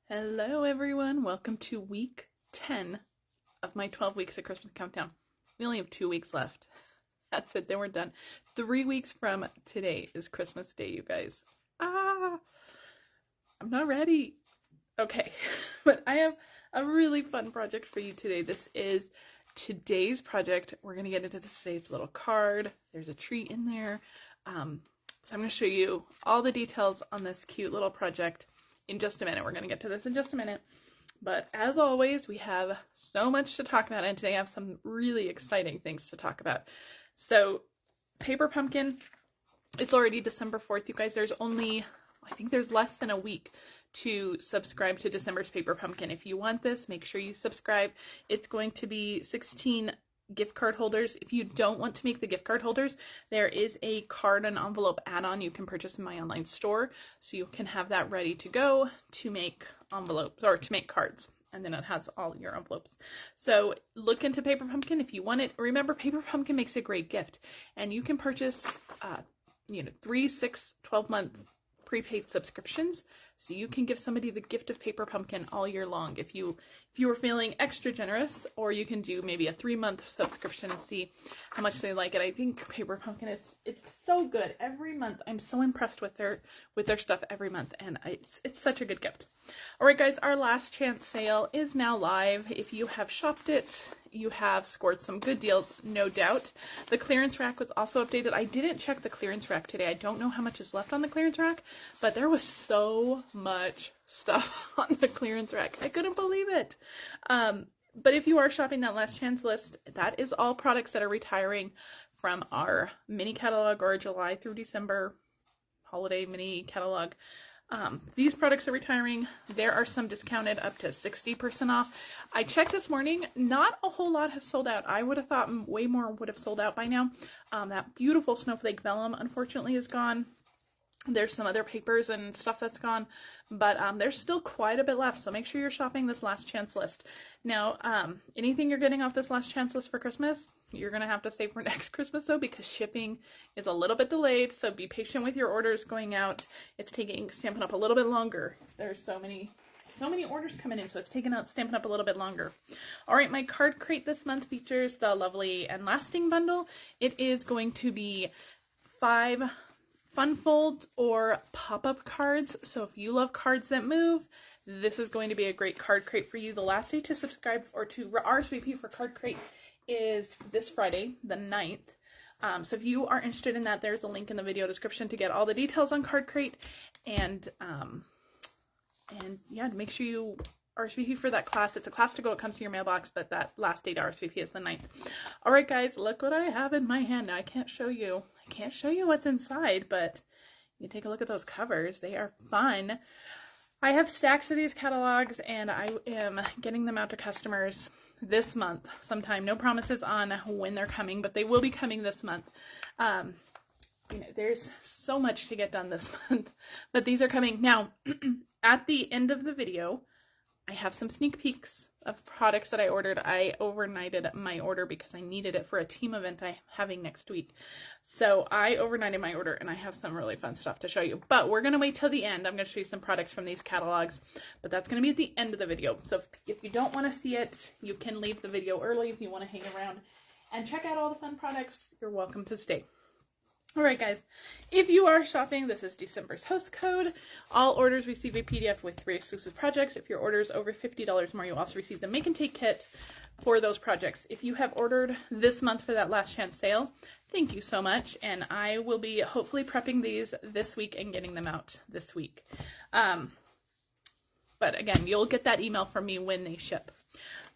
Hello everyone, welcome to week 10 of my 12 weeks of Christmas countdown. We only have 2 weeks left. That's it, then we're done. 3 weeks from today is Christmas Day, you guys. I'm not ready. Okay, but I have a really fun project for you today. This is today's project. We're going to get into today's little card. There's a treat in there. So I'm going to show you all the details on this cute little project in just a minute. We're going to get to this in just a minute. But as always, we have so much to talk about, and today I have some really exciting things to talk about. So, Paper Pumpkin, it's already December 4th, you guys. There's only, I think there's less than a week to subscribe to December's Paper Pumpkin. If you want this, make sure you subscribe. It's going to be 16 gift card holders. If you don't want to make the gift card holders, there is a card and envelope add-on you can purchase in my online store, so you can have that ready to go to make envelopes or to make cards, and then it has all your envelopes. So look into Paper Pumpkin if you want it. Remember, Paper Pumpkin makes a great gift, and you can purchase 3, 6, 12-month prepaid subscriptions, so you can give somebody the gift of Paper Pumpkin all year long if you were feeling extra generous. Or you can do maybe a 3-month subscription and see how much they like it. I think Paper Pumpkin it's so good every month. I'm so impressed with their stuff every month, and it's such a good gift. All right, guys, our last chance sale is now live. If you have shopped it, you have scored some good deals, no doubt. The clearance rack was also updated. I didn't check the clearance rack today. I don't know how much is left on the clearance rack, but there was so much stuff on the clearance rack. I couldn't believe it. But if you are shopping that last chance list, that is all products that are retiring from our mini catalog or July through December holiday mini catalog. These products are retiring. There are some discounted up to 60% off. I checked this morning, not a whole lot has sold out. I would have thought way more would have sold out by now. That beautiful snowflake vellum unfortunately is gone. There's some other papers and stuff that's gone, but there's still quite a bit left, so make sure you're shopping this last chance list. Now, anything you're getting off this last chance list for Christmas, you're going to have to save for next Christmas, though, because shipping is a little bit delayed, so be patient with your orders going out. It's taking Stampin' Up! A little bit longer. There's so many orders coming in, so it's taking out Stampin' Up! A little bit longer. All right, my card crate this month features the Lovely and Lasting bundle. It is going to be 5 fun folds or pop-up cards. So if you love cards that move, this is going to be a great card crate for you. The last day to subscribe or to RSVP for card crate is this Friday, the 9th. So if you are interested in that, there's a link in the video description to get all the details on card crate. And yeah, make sure you RSVP for that class. It's a class to go. It comes to your mailbox, but that last day to RSVP is the 9th. All right, guys, look what I have in my hand. Now, I can't show you what's inside, but you take a look at those covers. They are fun. I have stacks of these catalogs, and I am getting them out to customers this month sometime. No promises on when they're coming, but they will be coming this month. There's so much to get done this month, but these are coming. Now, at the end of the video, I have some sneak peeks of products that I ordered. I overnighted my order because I needed it for a team event I'm having next week. So I overnighted my order, and I have some really fun stuff to show you. But we're going to wait till the end. I'm going to show you some products from these catalogs, but that's going to be at the end of the video. So if you don't want to see it, you can leave the video early if you want to hang around and check out all the fun products. You're welcome to stay. All right, guys, if you are shopping, this is December's host code. All orders receive a PDF with 3 exclusive projects. If your order is over $50 more, you also receive the Make and Take kit for those projects. If you have ordered this month for that last chance sale, thank you so much. And I will be hopefully prepping these this week and getting them out this week. But again, you'll get that email from me when they ship.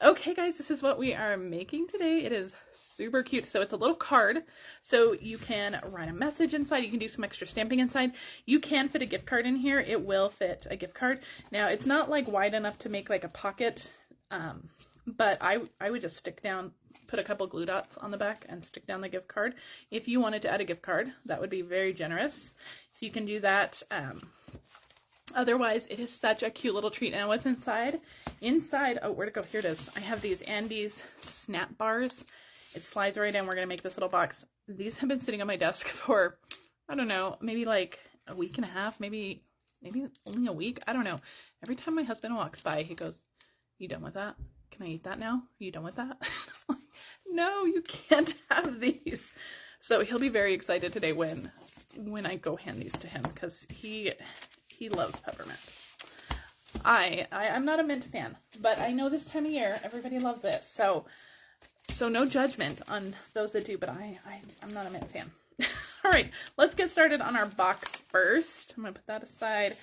Okay, guys, this is what we are making today. It is super cute. So it's a little card, so you can write a message inside. You can do some extra stamping inside. You can fit a gift card in here. It will fit a gift card. Now, it's not like wide enough to make like a pocket, but I would just put a couple glue dots on the back and stick down the gift card. If you wanted to add a gift card, that would be very generous. So you can do that. Otherwise, it is such a cute little treat. And what's inside? Inside, oh, where'd it go? Here it is. I have these Andes snap bars. It slides right in. We're going to make this little box. These have been sitting on my desk for, I don't know, maybe like a week and a half, maybe maybe only a week. I don't know. Every time my husband walks by, he goes, "You done with that? Can I eat that now? You done with that?" I'm like, no, you can't have these. So he'll be very excited today when I go hand these to him, because he loves peppermint. I'm not a mint fan, but I know this time of year everybody loves it. So no judgment on those that do, but I'm not a mint fan. All right, let's get started on our box first. I'm gonna put that aside.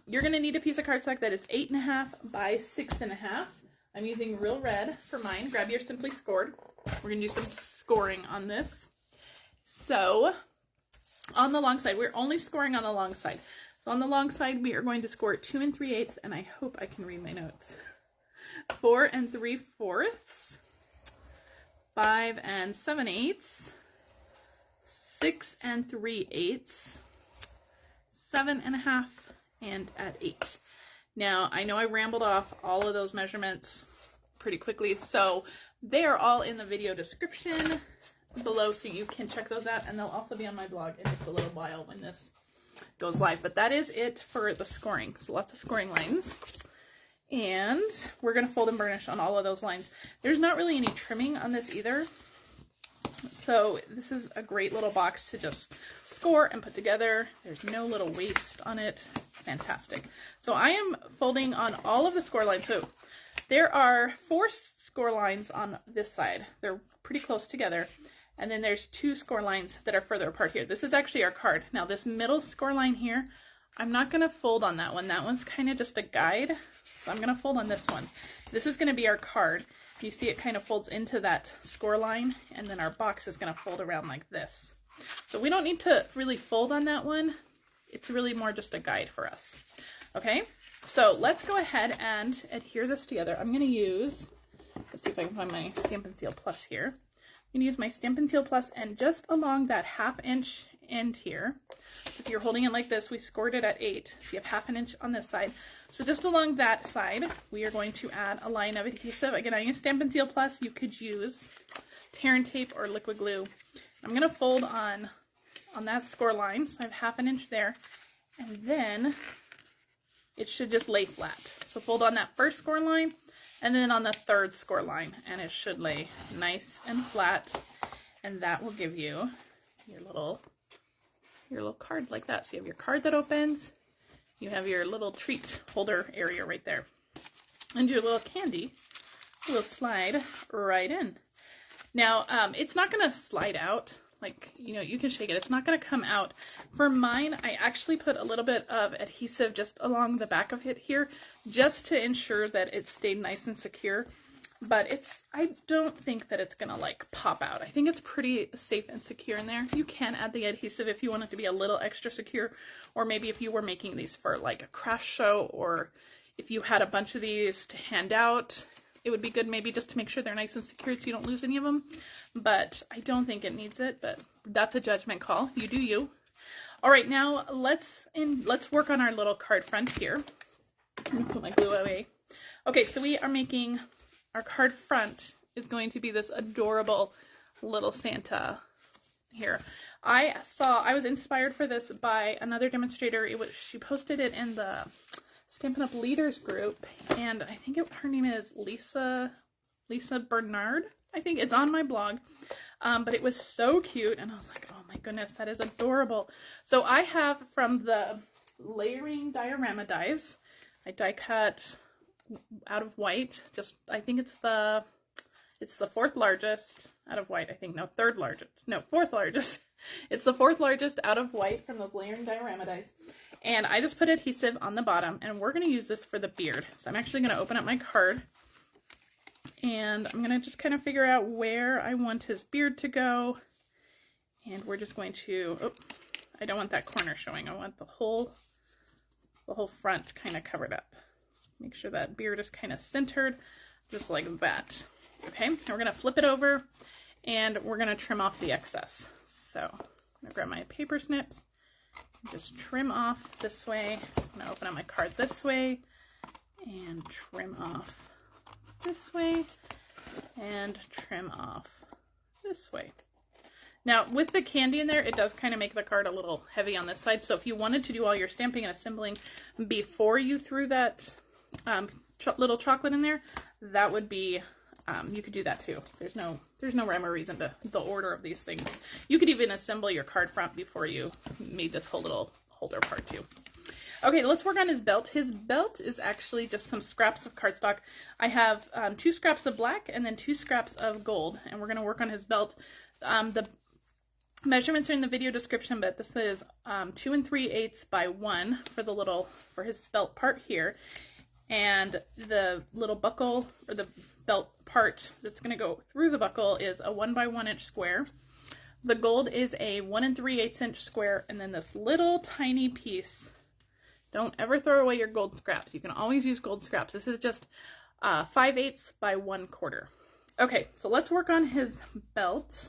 You're gonna need a piece of cardstock that is 8.5 by 6.5. I'm using Real Red for mine. Grab your Simply Scored. We're gonna do some scoring on this. So on the long side, we're only scoring on the long side. So on the long side, we are going to score 2 3/8, and I hope I can read my notes. 4 3/4, 5 7/8, 6 3/8, 7.5, and at 8. Now, I know I rambled off all of those measurements pretty quickly, so they are all in the video description below, so you can check those out, and they'll also be on my blog in just a little while when this goes live. But that is it for the scoring. So lots of scoring lines. And we're going to fold and burnish on all of those lines. There's not really any trimming on this either. So this is a great little box to just score and put together. There's no little waste on it. It's fantastic. So I am folding on all of the score lines. So there are 4 score lines on this side. They're pretty close together. And then there's 2 score lines that are further apart here. This is actually our card. Now this middle score line here, I'm not going to fold on that one. That one's kind of just a guide. So I'm going to fold on this one. This is going to be our card. You see it kind of folds into that score line, and then our box is going to fold around like this. So we don't need to really fold on that one. It's really more just a guide for us. Okay, so let's go ahead and adhere this together. I'm going to use, let's see if I can find my Stampin' Seal Plus here. I'm going to use my Stampin' Seal Plus, and just along that 1/2 inch end here, so if you're holding it like this, we scored it at 8, so you have 1/2 inch on this side. So just along that side, we are going to add a line of adhesive. Again, I use Stampin' Seal Plus. You could use tear and tape or liquid glue. I'm going to fold on that score line, so I have 1/2 inch there, and then it should just lay flat. So fold on that first score line, and then on the 3rd score line, and it should lay nice and flat, and that will give you your little card like that. So you have your card that opens, you have your little treat holder area right there, and your little candy will slide right in. Now, it's not going to slide out. Like, you know, you can shake it. It's not going to come out. For mine, I actually put a little bit of adhesive just along the back of it here, just to ensure that it stayed nice and secure. But I don't think that it's going to like pop out. I think it's pretty safe and secure in there. You can add the adhesive if you want it to be a little extra secure, or maybe if you were making these for like a craft show, or if you had a bunch of these to hand out, it would be good maybe just to make sure they're nice and secure so you don't lose any of them. But I don't think it needs it, but that's a judgment call. You do you. All right, now let's work on our little card front here. Let me put my glue away. Okay, so we are making our card front is going to be this adorable little Santa here. I was inspired for this by another demonstrator. She posted it in the Stampin' Up leaders group, and I think her name is Lisa Bernard. I think it's on my blog, but it was so cute, and I was like, oh my goodness, that is adorable. So I have from the layering diorama dies. I die cut out of white. I think it's the 4th largest out of white. I think no, 3rd largest. No, 4th largest. It's the 4th largest out of white from those layering diorama dies. And I just put adhesive on the bottom, and we're going to use this for the beard. So I'm actually going to open up my card, and I'm going to just kind of figure out where I want his beard to go. And we're just going to, oh, I don't want that corner showing. I want the whole front kind of covered up. Make sure that beard is kind of centered, just like that. Okay, now we're going to flip it over, and we're going to trim off the excess. So I'm going to grab my paper snips. Just trim off this way. I'm going to open up my card this way and trim off this way and trim off this way. Now, with the candy in there, it does kind of make the card a little heavy on this side. So if you wanted to do all your stamping and assembling before you threw that little chocolate in there, that would be, you could do that too. There's no rhyme or reason to the order of these things. You could even assemble your card front before you made this whole little holder part too. Okay, let's work on his belt. His belt is actually just some scraps of cardstock. I have 2 scraps of black and then 2 scraps of gold, and we're going to work on his belt. The measurements are in the video description, but this is 2 3/8 by 1 for his belt part here, and the little buckle or the belt part that's going to go through the buckle is a 1 by 1 inch square. The gold is a 1 3/8 inch square, and then this little tiny piece. Don't ever throw away your gold scraps. You can always use gold scraps. This is just 5/8 by 1/4. Okay, so let's work on his belt.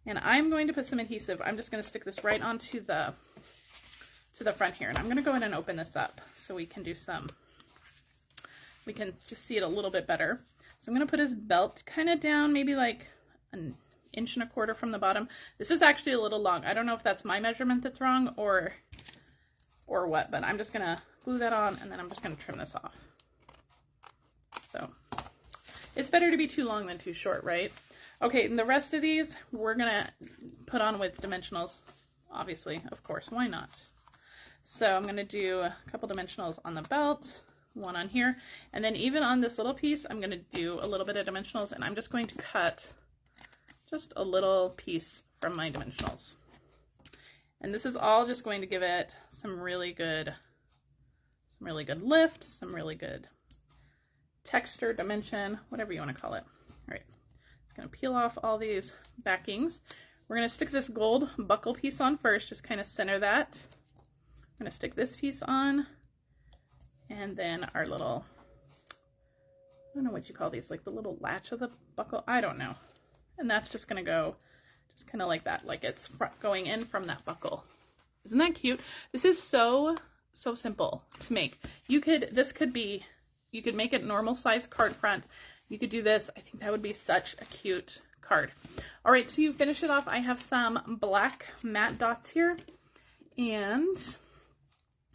And I'm going to put some adhesive. I'm just going to stick this right onto the front here. And I'm going to go ahead and open this up so we can just see it a little bit better. So I'm going to put his belt kind of down, maybe like an 1.25 inches from the bottom. This is actually a little long. I don't know if that's my measurement that's wrong or what, but I'm just going to glue that on, and then I'm just going to trim this off. So it's better to be too long than too short, right? Okay, and the rest of these we're going to put on with dimensionals, obviously, of course, why not? So I'm going to do a couple dimensionals on the belt, one on here, and then even on this little piece, I'm going to do a little bit of dimensionals, and I'm just going to cut just a little piece from my dimensionals. And this is all just going to give it some really good lift, some really good texture, dimension, whatever you want to call it. All right, just going to peel off all these backings. We're going to stick this gold buckle piece on first, just kind of center that. I'm going to stick this piece on, and then our little, I don't know what you call these, like the little latch of the buckle, I don't know. And that's just going to go just kind of like that, like it's going in from that buckle. Isn't that cute? This is so simple to make. You could make it normal size card front. You could do this. I think that would be such a cute card. All right, so you finish it off. I have some black matte dots here, and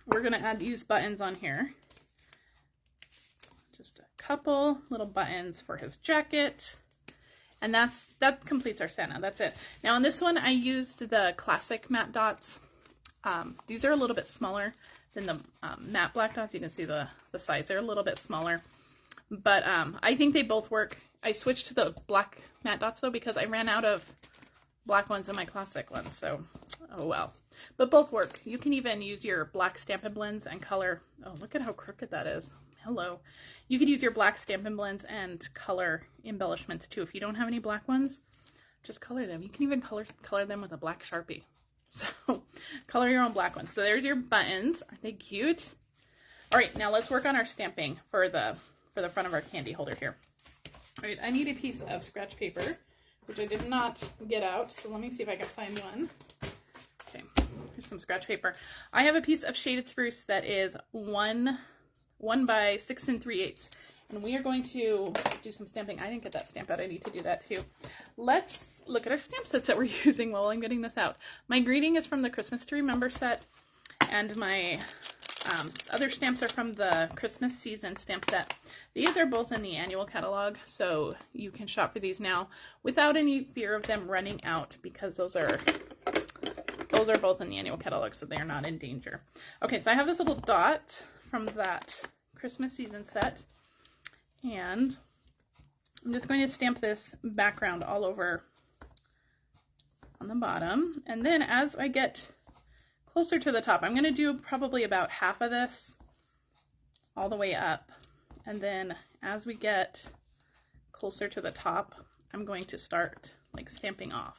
we're gonna add these buttons on here. Just a couple little buttons for his jacket. And that completes our Santa. That's it. Now on this one, I used the classic matte dots. These are a little bit smaller than the matte black dots. You can see the size. They're a little bit smaller. But I think they both work. I switched to the black matte dots though because I ran out of black ones in my classic ones. So, oh well. But both work. You can even use your black Stampin' Blends and color. Oh, look at how crooked that is. Hello. You could use your black Stampin' Blends and color embellishments too. If you don't have any black ones, just color them. You can even color them with a black Sharpie. So color your own black ones. So there's your buttons. Aren't they cute? All right, now let's work on our stamping for the front of our candy holder here. All right, I need a piece of scratch paper, which I did not get out. So let me see if I can find one. Okay, here's some scratch paper. I have a piece of shaded spruce that is 1 by 6 3/8, and we are going to do some stamping. I didn't get that stamp out. I need to do that too. Let's look at our stamp sets that we're using while I'm getting this out. My greeting is from the Christmas to Remember set, and my other stamps are from the Christmas season stamp set. These are both in the annual catalog, so you can shop for these now without any fear of them running out, because those are both in the annual catalog, so they are not in danger. Okay, so I have this little dot from that Christmas season set, and I'm just going to stamp this background all over on the bottom, and then as I get closer to the top, I'm going to do probably about half of this all the way up, and then as we get closer to the top, I'm going to start like stamping off,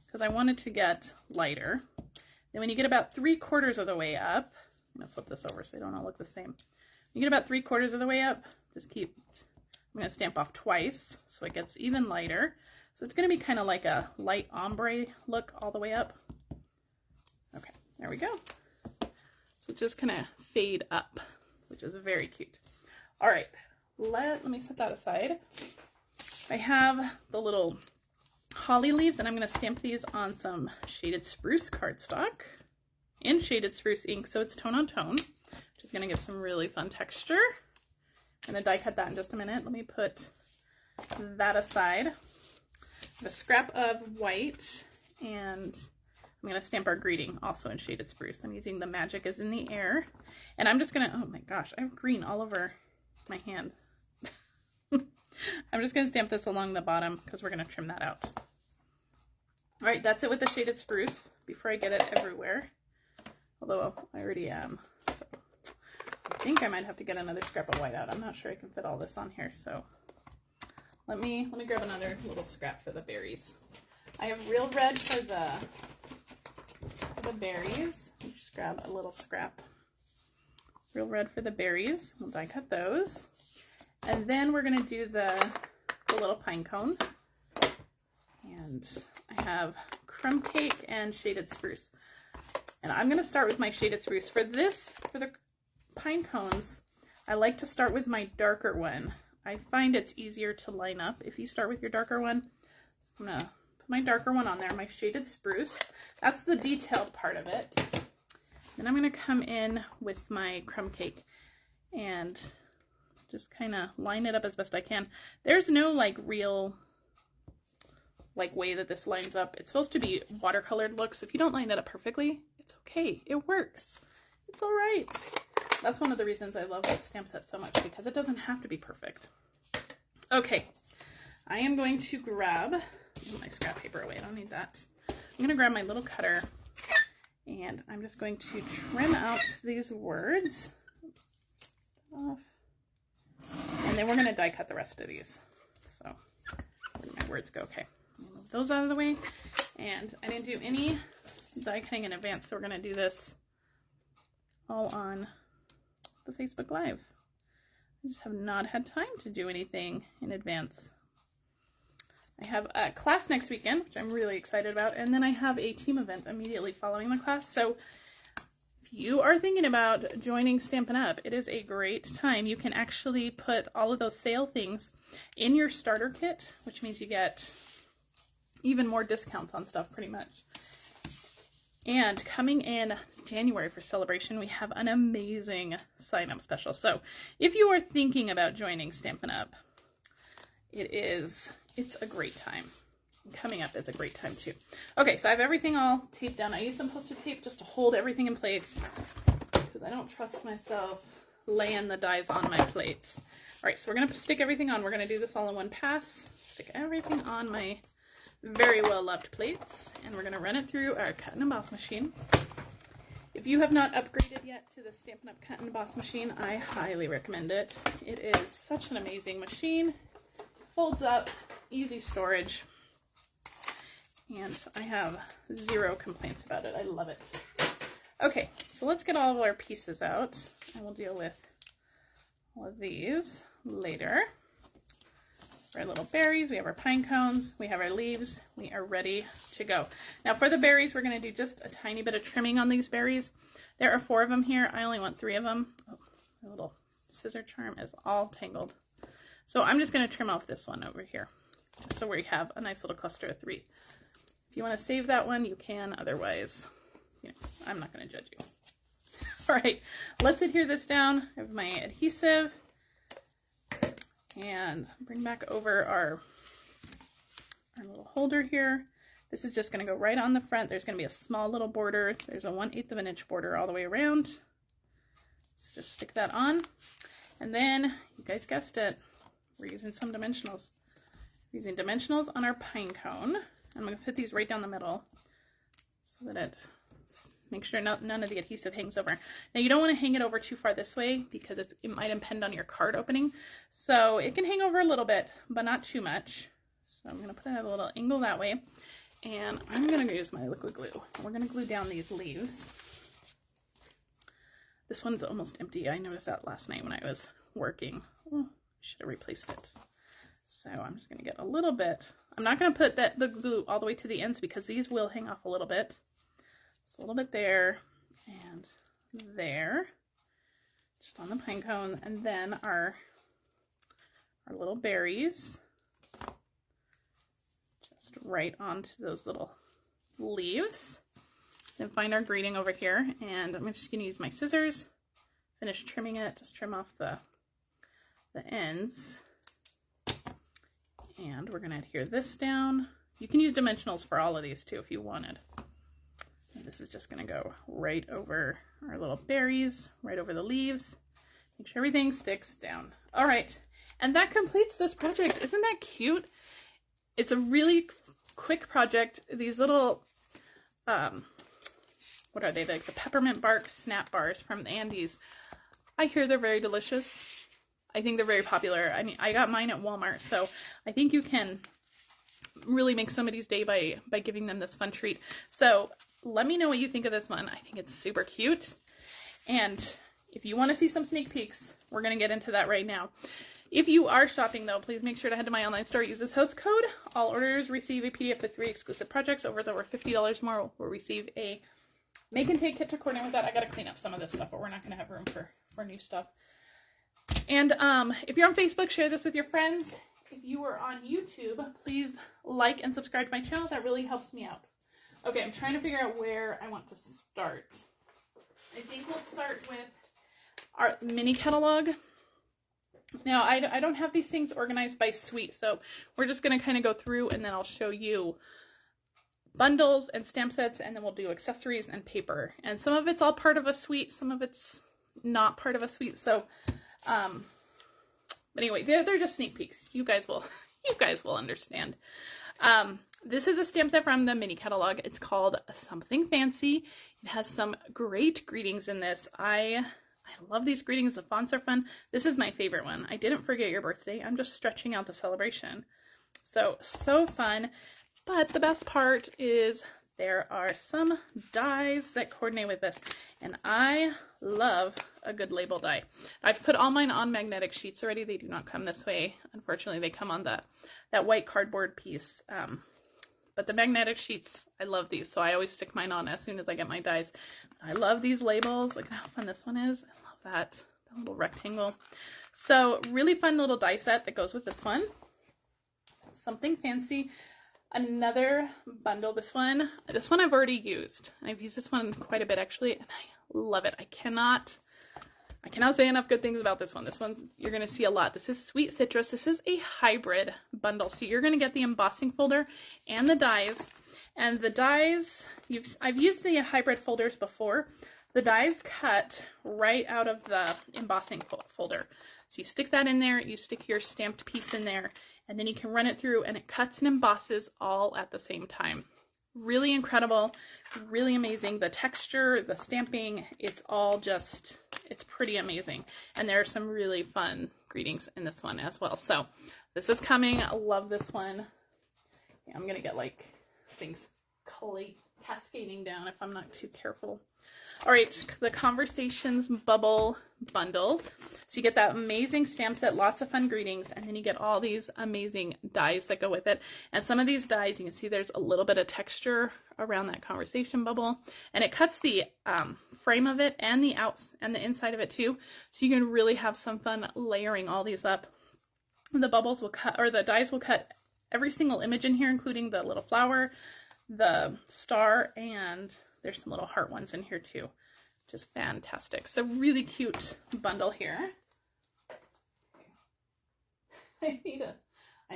because I want it to get lighter. Then when you get about 3/4 of the way up, I'm going to flip this over so they don't all look the same. When you get about 3/4 of the way up, just I'm going to stamp off twice so it gets even lighter. So it's going to be kind of like a light ombre look all the way up. Okay, there we go. So it's just kind of fade up, which is very cute. All right, let me set that aside. I have the little holly leaves, and I'm going to stamp these on some shaded spruce cardstock in shaded spruce ink, so it's tone on tone, which is going to give some really fun texture. I'm going to die cut that in just a minute. Let me put that aside. A scrap of white, and I'm going to stamp our greeting also in shaded spruce. I'm using the Magic is in the Air, and I'm just going to, oh my gosh, I have green all over my hand. I'm just going to stamp this along the bottom because we're going to trim that out. All right, that's it with the shaded spruce before I get it everywhere. Although I already am. So I think I might have to get another scrap of white out. I'm not sure I can fit all this on here, so let me grab another little scrap for the berries. I have real red for the berries. I'll just grab a little scrap. Real red for the berries. We'll die cut those. And then we're going to do the little pine cone. And I have crumb cake and shaded spruce. And I'm going to start with my shaded spruce. For the pine cones, I like to start with my darker one. I find it's easier to line up if you start with your darker one. So I'm going to put my darker one on there, my shaded spruce. That's the detailed part of it. Then I'm going to come in with my crumb cake and just kind of line it up as best I can. There's no like real way that this lines up. It's supposed to be watercolored look, so if you don't line it up perfectly, it's okay. It works. It's all right. That's one of the reasons I love this stamp set so much, because it doesn't have to be perfect. Okay, I am going to grab my scrap paper away. I don't need that. I'm going to grab my little cutter, and I'm just going to trim out these words. Off. And then we're going to die cut the rest of these. So, where did my words go? Okay. Move those out of the way. And I didn't do any die cutting in advance, so we're going to do this all on the Facebook Live. I just have not had time to do anything in advance. I have a class next weekend, which I'm really excited about, and then I have a team event immediately following the class. So if you are thinking about joining Stampin' Up, it is a great time. You can actually put all of those sale things in your starter kit, which means you get even more discounts on stuff pretty much. And coming in January for Celebration, we have an amazing sign-up special. So if you are thinking about joining Stampin' Up, it's a great time. Coming up is a great time too. Okay, so I have everything all taped down. I use some Post-it tape just to hold everything in place because I don't trust myself laying the dies on my plates. All right, so we're going to stick everything on. We're going to do this all in one pass. Stick everything on my very well loved plates, and we're going to run it through our cut and emboss machine. If you have not upgraded yet to the Stampin' Up cut and emboss machine, I highly recommend it. It is such an amazing machine. Folds up, easy storage, and I have zero complaints about it. I love it. Okay, so let's get all of our pieces out, and we'll deal with all of these later. Our little berries, we have our pine cones, we have our leaves, we are ready to go. Now for the berries, we're going to do just a tiny bit of trimming on these berries. There are 4 of them here. I only want 3 of them. Oh, my little scissor charm is all tangled. So I'm just going to trim off this one over here, just so we have a nice little cluster of 3. If you want to save that one, you can. Otherwise, I'm not going to judge you. All right, let's adhere this down. I have my adhesive. And bring back over our little holder here. This is just going to go right on the front. There's going to be a small little border. There's a 1/8 of an inch border all the way around. So just stick that on. And then, you guys guessed it, we're using some dimensionals. We're using dimensionals on our pine cone. I'm going to put these right down the middle so that make sure none of the adhesive hangs over. Now you don't want to hang it over too far this way because it might impede on your card opening. So it can hang over a little bit, but not too much. So I'm going to put it at a little angle that way. And I'm going to use my liquid glue. We're going to glue down these leaves. This one's almost empty. I noticed that last night when I was working. Oh, I should have replaced it. So I'm just going to get a little bit. I'm not going to put the glue all the way to the ends because these will hang off a little bit. Just a little bit there and there, just on the pine cone, and then our little berries, just right onto those little leaves. Then find our greeting over here, and I'm just going to use my scissors, finish trimming it, just trim off the ends. And we're going to adhere this down. You can use dimensionals for all of these too if you wanted. And this is just going to go right over our little berries, right over the leaves. Make sure everything sticks down. All right, and that completes this project. Isn't that cute? It's a really quick project. These little, what are they? Like the peppermint bark snap bars from the Andes. I hear they're very delicious. I think they're very popular. I mean, I got mine at Walmart, so I think you can really make somebody's day by giving them this fun treat. So let me know what you think of this one. I think it's super cute. And if you want to see some sneak peeks, we're going to get into that right now. If you are shopping, though, please make sure to head to my online store. Use this host code. All orders receive a PDF with 3 exclusive projects. Over $50 more will receive a make and take kit to coordinate with that. I got to clean up some of this stuff, but we're not going to have room for new stuff. And if you're on Facebook, share this with your friends. If you are on YouTube, please like and subscribe to my channel. That really helps me out. Okay, I'm trying to figure out where I want to start. I think we'll start with our mini catalog. Now, I don't have these things organized by suite, so we're just going to kind of go through, and then I'll show you bundles and stamp sets, and then we'll do accessories and paper. And some of it's all part of a suite, some of it's not part of a suite. So, but anyway, they're just sneak peeks. You guys will understand. This is a stamp set from the mini catalog. It's called Something Fancy. It has some great greetings in this. I love these greetings. The fonts are fun. This is my favorite one. I didn't forget your birthday. I'm just stretching out the celebration. So fun. But the best part is there are some dies that coordinate with this. And I love a good label die. I've put all mine on magnetic sheets already. They do not come this way. Unfortunately, they come on that white cardboard piece. But the magnetic sheets, I love these. So I always stick mine on as soon as I get my dies. I love these labels. Look at how fun this one is. I love that little rectangle. So really fun little die set that goes with this one. Something Fancy. Another bundle. This one I've already used. I've used this one quite a bit actually, and I love it. I cannot say enough good things about this one. This one you're going to see a lot. This is Sweet Citrus. This is a hybrid bundle. So you're going to get the embossing folder and the dies. And the dies, I've used the hybrid folders before. The dies cut right out of the embossing folder. So you stick that in there, you stick your stamped piece in there, and then you can run it through and it cuts and embosses all at the same time. Really incredible, really amazing. The texture, the stamping, it's all just, it's pretty amazing. And there are some really fun greetings in this one as well. So this is coming. I love this one. Yeah, I'm going to get like things cascading down if I'm not too careful. All right, the Conversations Bubble Bundle. So you get that amazing stamp set, lots of fun greetings, and then you get all these amazing dies that go with it. And some of these dies, you can see there's a little bit of texture around that conversation bubble, and it cuts the frame of it and the inside of it too. So you can really have some fun layering all these up. The bubbles will cut, or the dies will cut every single image in here, including the little flower, the star, and there's some little heart ones in here too. Just fantastic. So really cute bundle here. I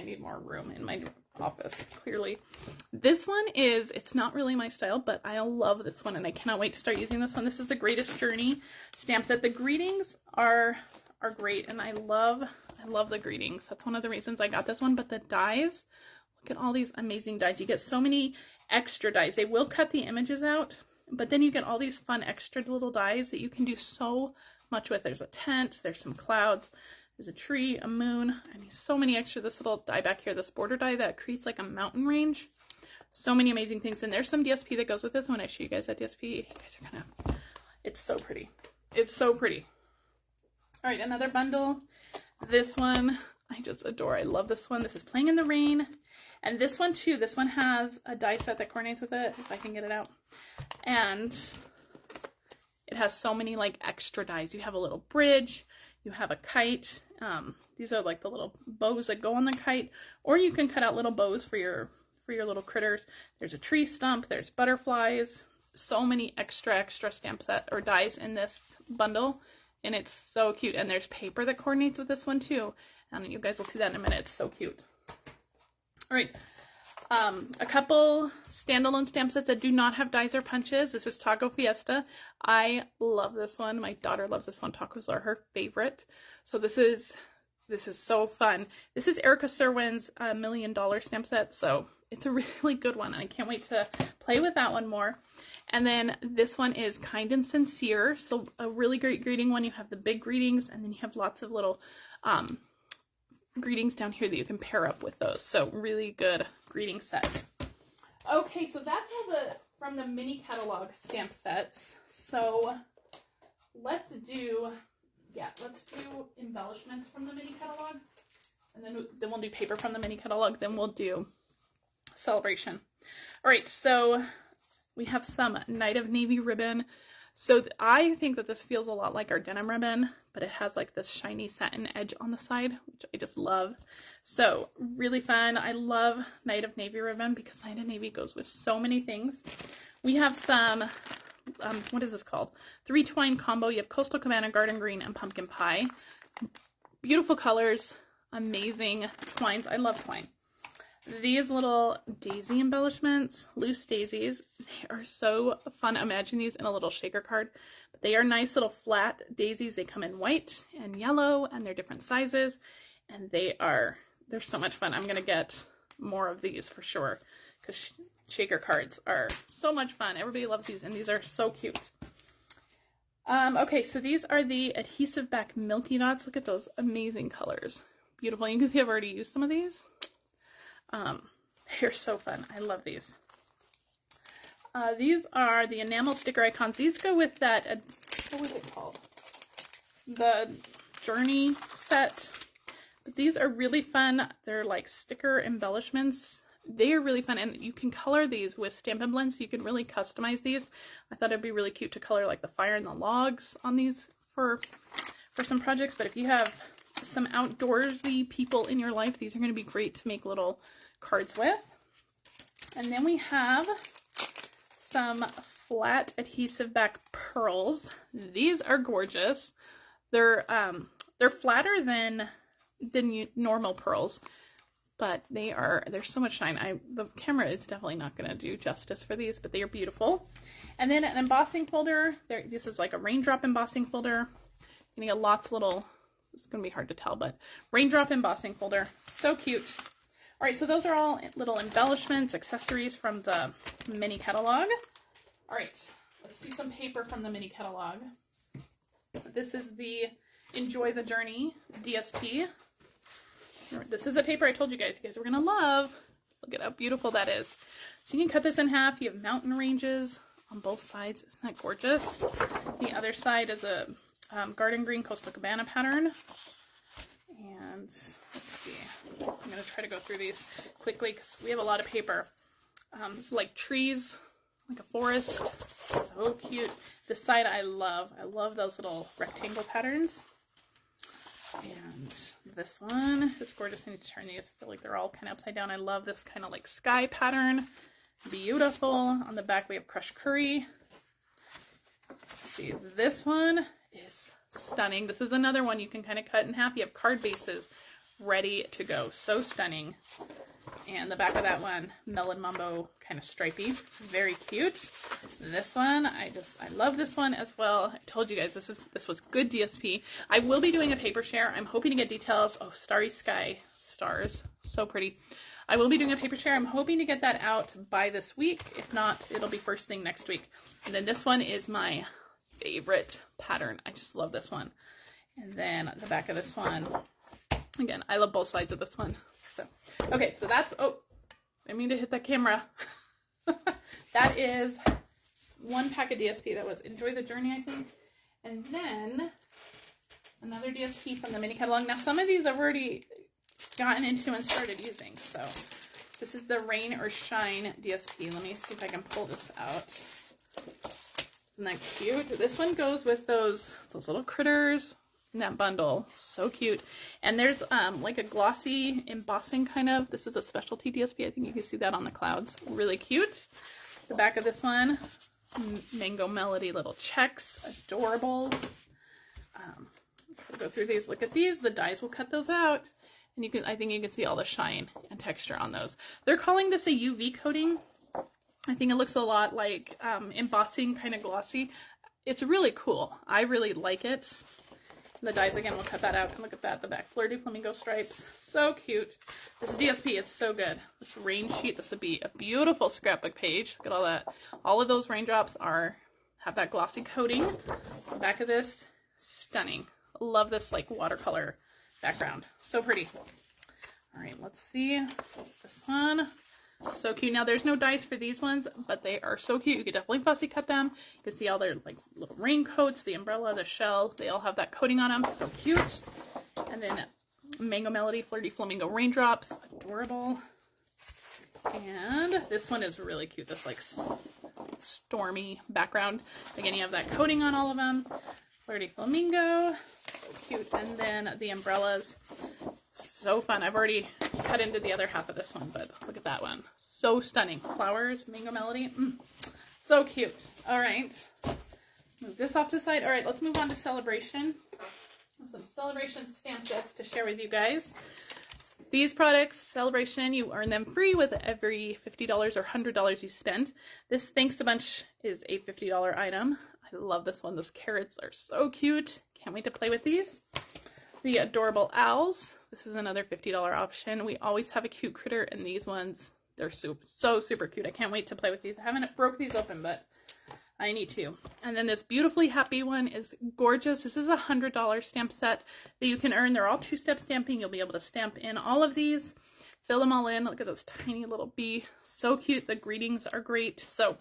need more room in my office, clearly. This one it's not really my style, but I love this one and I cannot wait to start using this one. This is the Greatest Journey stamp set. The greetings are great, and I love the greetings. That's one of the reasons I got this one. But the dies, look at all these amazing dies. You get so many extra dies. They will cut the images out, but then you get all these fun extra little dies that you can do so much with. There's a tent, there's some clouds, there's a tree, a moon. I mean, so many extra. This little die back here, this border die that creates like a mountain range. So many amazing things. And there's some DSP that goes with this. When I show you guys that DSP, you guys are gonna, it's so pretty. It's so pretty. All right, another bundle. This one I just adore. I love this one. This is Playing in the Rain. And this one too, this one has a die set that coordinates with it, if I can get it out. And it has so many like extra dies. You have a little bridge, you have a kite. These are like the little bows that go on the kite, or you can cut out little bows for your for your little critters. There's a tree stump, there's butterflies, so many extra stamp set or dies in this bundle, and it's so cute. And there's paper that coordinates with this one too, and you guys will see that in a minute. It's so cute. All right, a couple standalone stamp sets that do not have dies or punches. This is Taco Fiesta. I love this one. My daughter loves this one. Tacos are her favorite. So this is so fun. This is Erica Serwin's $1 million stamp set, so it's a really good one, and I can't wait to play with that one more. And then this one is Kind and Sincere, so a really great greeting one. You have the big greetings, and then you have lots of little greetings down here that you can pair up with those. So really good greeting set. Okay, so that's all from the mini catalog stamp sets. So let's do embellishments from the mini catalog, and then we'll do paper from the mini catalog, then we'll do celebration. All right, so we have some Night of Navy ribbon. So I think that this feels a lot like our denim ribbon, but it has like this shiny satin edge on the side, which I just love. So really fun. I love Night of Navy ribbon because Night of Navy goes with so many things. We have some what is this called? 3 twine combo. You have Coastal Cabana, Garden Green, and Pumpkin Pie. Beautiful colors, amazing twines. I love twine. These little daisy embellishments, loose daisies, they are so fun. Imagine these in a little shaker card, but they are nice little flat daisies. They come in white and yellow, and they're different sizes, and they're so much fun. I'm gonna get more of these for sure because shaker cards are so much fun. Everybody loves these, and these are so cute. Okay, so these are the adhesive back Milky Dots. Look at those amazing colors. Beautiful. You can see I've already used some of these. They're so fun. I love these. These are the enamel sticker icons. These go with that, what was it called? The Journey set. But these are really fun. They're like sticker embellishments. They are really fun, and you can color these with Stampin' Blends. So you can really customize these. I thought it'd be really cute to color like the fire and the logs on these for some projects. But if you have some outdoorsy people in your life, these are going to be great to make little cards with. And then we have some flat adhesive back pearls. These are gorgeous. They're flatter than normal pearls, but they're so much shine. The camera is definitely not going to do justice for these, but they are beautiful. And then an embossing folder. This is like a raindrop embossing folder. You get lots of little, it's going to be hard to tell, but raindrop embossing folder. So cute. All right, so those are all little embellishments, accessories from the mini catalog. All right, let's do some paper from the mini catalog. This is the Enjoy the Journey DSP. This is the paper I told you guys were going to love. Look at how beautiful that is. So you can cut this in half. You have mountain ranges on both sides. Isn't that gorgeous? The other side is a Garden Green Coastal Cabana pattern. And let's see. I'm going to try to go through these quickly because we have a lot of paper. This is like trees, like a forest. So cute. This side I love. I love those little rectangle patterns. And this one is gorgeous. I need to turn these. I feel like they're all kind of upside down. I love this kind of like sky pattern. Beautiful. On the back we have crushed curry. Let's see. This one is stunning. This is another one you can kind of cut in half. You have card bases ready to go. So stunning. And the back of that one, melon mambo, kind of stripy. Very cute. This one, I love this one as well. I told you guys this was good DSP. I will be doing a paper share. I'm hoping to get details. Oh, starry sky stars. So pretty. I will be doing a paper share. I'm hoping to get that out by this week. If not, it'll be first thing next week. And then this one is my favorite pattern. I just love this one. And then the back of this one. Again, I love both sides of this one. So, okay, so that's, oh, I mean to hit that camera. That is one pack of DSP. That was Enjoy the Journey, I think. And then another DSP from the mini catalog. Now, some of these I've already gotten into and started using. So, this is the Rain or Shine DSP. Let me see if I can pull this out. Isn't that cute? This one goes with those little critters. in that bundle. So cute. And there's like a glossy embossing kind of. This is a specialty DSP. I think you can see that on the clouds. Really cute. The back of this one, Mango Melody little checks. Adorable. We'll go through these. Look at these. The dies will cut those out. And you can, I think you can see all the shine and texture on those. They're calling this a UV coating. I think it looks a lot like embossing, kind of glossy. It's really cool. I really like it. The dies, again, we'll cut that out. And look at that, the back Fleur de Flamingo stripes. So cute. This DSP, it's so good. This rain sheet, this would be a beautiful scrapbook page. Look at all that. All of those raindrops have that glossy coating. The back of this, stunning. Love this like watercolor background. So pretty. All right, let's see this one. So cute. Now there's no dies for these ones, but they are so cute. You could definitely fussy cut them. You can see all their like little raincoats, the umbrella, the shell. They all have that coating on them. So cute. And then Mango Melody Fleur de Flamingo raindrops. Adorable. And this one is really cute. This like stormy background. Again, you have that coating on all of them. Fleur de Flamingo. So cute. And then the umbrellas. So fun. I've already cut into the other half of this one, but look at that one. So stunning. Flowers, Mango Melody. So cute. All right. Move this off to the side. All right, let's move on to Celebration. Some Celebration stamp sets to share with you guys. These products, Celebration, you earn them free with every $50 or $100 you spend. This Thanks a Bunch is a $50 item. I love this one. Those carrots are so cute. Can't wait to play with these. The Adorable Owls. This is another $50 option. We always have a cute critter, and these ones, they're so super cute. I can't wait to play with these. I haven't broke these open, but I need to. And then this Beautifully Happy one is gorgeous. This is a $100 stamp set that you can earn. They're all two-step stamping. You'll be able to stamp in all of these, fill them all in. Look at this tiny little bee. So cute. The greetings are great. So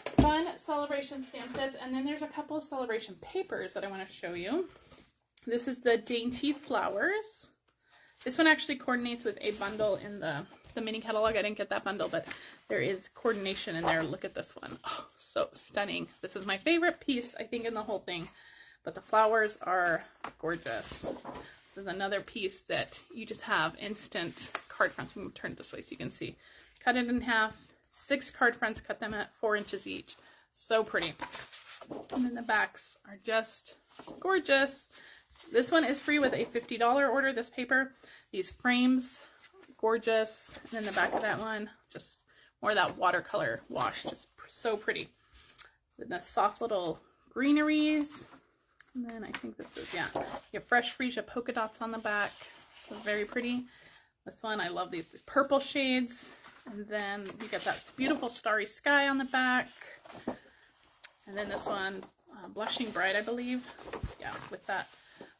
fun Celebration stamp sets. And then there's a couple of Celebration papers that I want to show you. This is the Dainty Flowers. This one actually coordinates with a bundle in the mini catalog. I didn't get that bundle, but there is coordination in there. Look at this one. Oh, so stunning. This is my favorite piece, I think, in the whole thing. But the flowers are gorgeous. This is another piece that you just have instant card fronts. I'm going to turn it this way so you can see. Cut it in half. 6 card fronts. Cut them at 4 inches each. So pretty. And then the backs are just gorgeous. This one is free with a $50 order, this paper. These frames, gorgeous. And then the back of that one, just more of that watercolor wash, just so pretty. Then the soft little greeneries. And then I think this is, yeah, you have fresh freesia polka dots on the back. So very pretty. This one, I love these purple shades. And then you get that beautiful starry sky on the back. And then this one, Blushing Bride, I believe. Yeah, with that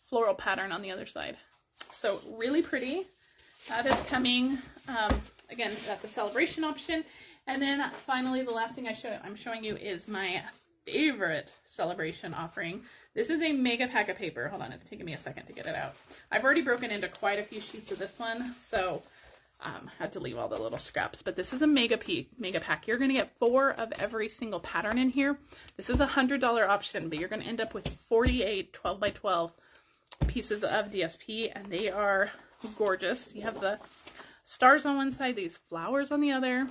floral pattern on the other side. So really pretty. That is coming. Again, that's a Celebration option. And then finally, the last thing I'm showing you is my favorite Celebration offering. This is a mega pack of paper. Hold on, it's taking me a second to get it out. I've already broken into quite a few sheets of this one, so had to leave all the little scraps. But this is a mega pack. You're going to get 4 of every single pattern in here. This is a $100 option, but you're going to end up with 48 12 by 12 pieces of DSP, and they are gorgeous. You have the stars on one side, these flowers on the other.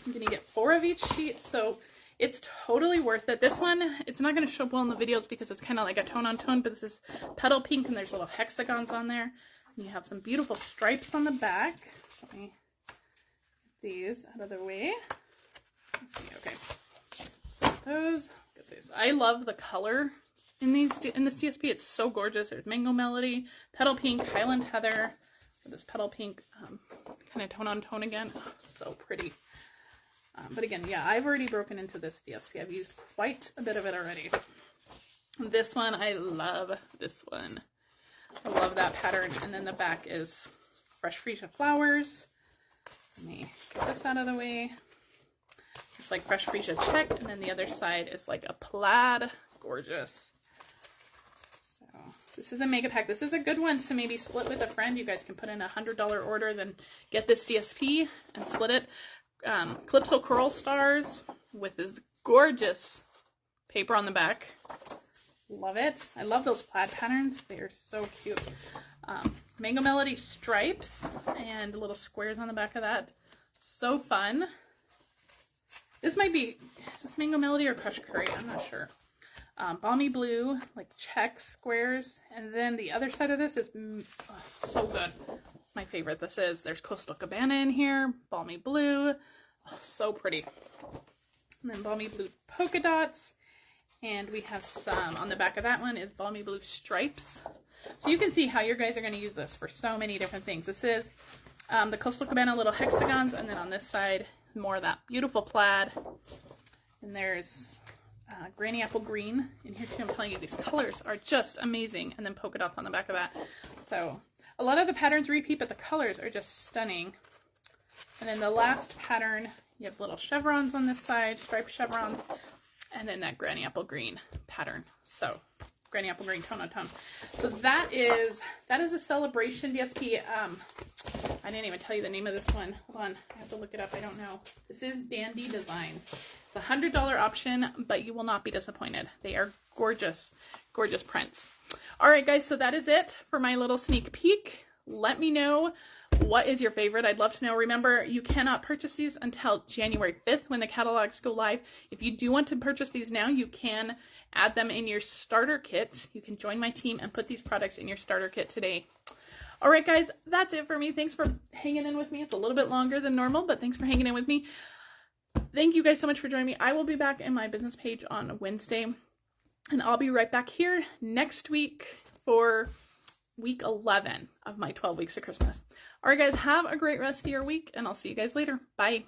You're going to get 4 of each sheet, so it's totally worth it. This one, it's not going to show up well in the videos because it's kind of like a tone on tone, but this is petal pink, and there's little hexagons on there. And you have some beautiful stripes on the back. So let me get these out of the way. Let's see, okay. So those, look at this. I love the color in this DSP. It's so gorgeous. There's Mango Melody, Petal Pink, Highland Heather, this Petal Pink kind of tone on tone again. Oh, so pretty. But again, yeah, I've already broken into this DSP. I've used quite a bit of it already. This one, I love this one. I love that pattern. And then the back is fresh freesia flowers. Let me get this out of the way. It's like fresh freesia check, and then the other side is like a plaid. Gorgeous. So this is a mega pack. This is a good one to maybe split with a friend. You guys can put in a $100 order, then get this DSP and split it. Calypso Coral Stars with this gorgeous paper on the back. Love it. I love those plaid patterns. They are so cute. Mango Melody stripes and little squares on the back of that. So fun. This might be, is this Mango Melody or Crushed Curry? I'm not sure. Balmy Blue, like check squares. And then the other side of this is so good. It's my favorite. There's Coastal Cabana in here. Balmy Blue. Oh, so pretty. And then Balmy Blue polka dots. And we have some, on the back of that one is Balmy Blue stripes. So you can see how your guys are going to use this for so many different things. This is the Coastal Cabana little hexagons, and then on this side, more of that beautiful plaid. And there's Granny Apple Green in here too. I'm telling you, these colors are just amazing. And then polka dots on the back of that. So a lot of the patterns repeat, but the colors are just stunning. And then the last pattern, you have little chevrons on this side, striped chevrons. And then that Granny Apple Green pattern. So, Granny Apple Green tone on tone. So that is a celebration DSP. I didn't even tell you the name of this one. Hold on, I have to look it up. I don't know. This is Dandy Designs. It's a $100 option, but you will not be disappointed. They are gorgeous, gorgeous prints. All right, guys. So that is it for my little sneak peek. Let me know. What is your favorite? I'd love to know. Remember, you cannot purchase these until January 5th when the catalogs go live. If you do want to purchase these now, you can add them in your starter kit. You can join my team and put these products in your starter kit today. All right, guys, that's it for me. Thanks for hanging in with me. It's a little bit longer than normal, but thanks for hanging in with me. Thank you guys so much for joining me. I will be back in my business page on Wednesday, and I'll be right back here next week for week 11 of my 12 weeks of Christmas. All right, guys, have a great rest of your week, and I'll see you guys later. Bye.